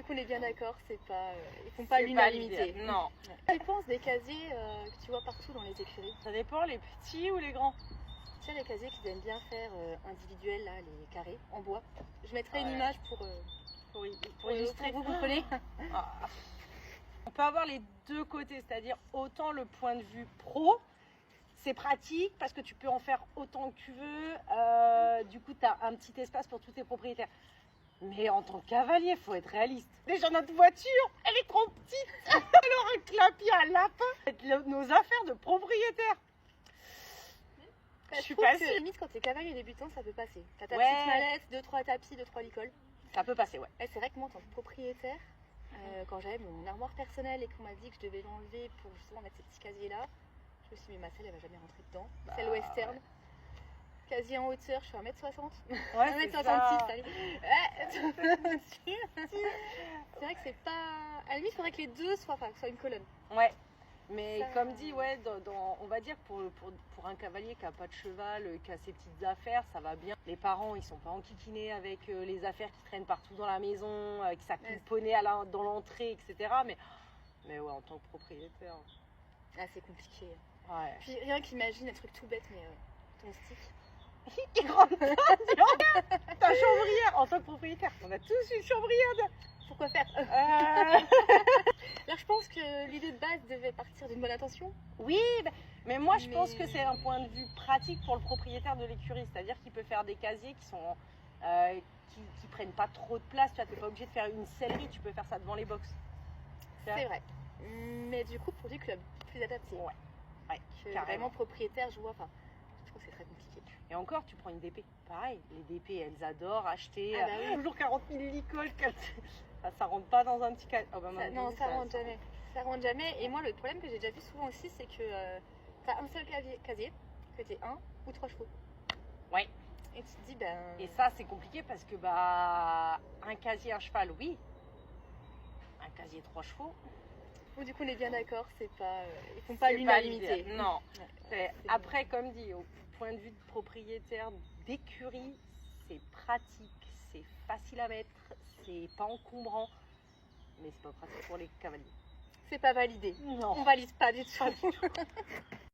coup, on est bien d'accord, c'est pas, ils font pas C'est l'unanimité. l'idéal. Non. Tu penses des casiers que tu vois partout dans les écuries? Ça dépend, les petits ou les grands? Tu sais, les casiers qu'ils aiment bien faire individuels, là, les carrés, en bois. Je mettrai une Ouais. image pour illustrer, vous comprenez? Ah. On peut avoir les deux côtés, c'est-à-dire autant le point de vue pro, c'est pratique parce que tu peux en faire autant que tu veux, du coup tu as un petit espace pour tous tes propriétaires. Mais en tant que cavalier, il faut être réaliste. Déjà notre voiture, elle est trop petite, elle aura un clapier à lapin, nos affaires de propriétaires. Je suis trouve pas que sûre. limite quand t'es cavalier débutant, ça peut passer. T'as ta Ouais. petite mallette, 2-3 tapis, 2-3 licoles. Ça peut passer, ouais. Et c'est vrai que moi en tant que propriétaire, quand j'avais mon armoire personnelle et qu'on m'a dit que je devais l'enlever pour justement mettre ces petits casiers là, je me suis dit mais ma selle elle va jamais rentrer dedans. Bah, Celle western. ouais. Casier en hauteur, je fais 1m60. Ouais, c'est 1m66, ça. allez. C'est vrai que c'est pas. À la limite, il faudrait que les deux soient, enfin, que ce soit une colonne. Ouais, mais Ça- comme dit, ouais, on va dire pour un cavalier qui n'a pas de cheval, qui a ses petites affaires, ça va bien. Les parents, ils sont pas enquiquinés avec les affaires qui traînent partout dans la maison, qui s'appellent Ouais. poney dans l'entrée, etc. Mais ouais, en tant que propriétaire, Ah, c'est compliqué. ouais. Puis rien qu'imagine un truc tout bête, mais ton stick. Il rentre pas, tu vois, ta chambrière en tant que propriétaire. On a tous une chambrière. Pourquoi faire Euh, Là, je pense que l'idée de base devait partir d'une bonne intention. Oui, mais moi je pense Mais- que c'est un point de vue pratique pour le propriétaire de l'écurie, c'est-à-dire qu'il peut faire des casiers qui sont qui prennent pas trop de place. Tu n'es pas obligé de faire une sellerie, tu peux faire ça devant les box. C'est vrai. Mais du coup, pour du club, plus adapté. Ouais, ouais, Que carrément. vraiment propriétaire, je vois. Enfin, je trouve que c'est très compliqué. Et encore, tu prends une DP, pareil, les DP elles adorent acheter Ah bah oui. toujours 40 000 licoles. Ça rentre pas dans un petit casier. Oh, bah, Non, ça rentre jamais. Ça rentre jamais. Et moi, le problème que j'ai déjà vu souvent aussi, c'est que t'as un seul casier, que t'es 1 ou 3 chevaux. Ouais. Et tu te dis, ben. Et ça c'est compliqué parce que bah un casier un cheval, oui. Un casier 3 chevaux. Bon, du coup, on est bien d'accord, c'est pas. Ils font pas C'est l'unanimité. l'idéal. Non. Ouais. C'est- C'est- Après, comme dit, au point de vue de propriétaire d'écurie, c'est pratique, c'est facile à mettre, c'est pas encombrant, mais c'est pas pratique pour les cavaliers. C'est pas validé. Non. On valide pas du tout.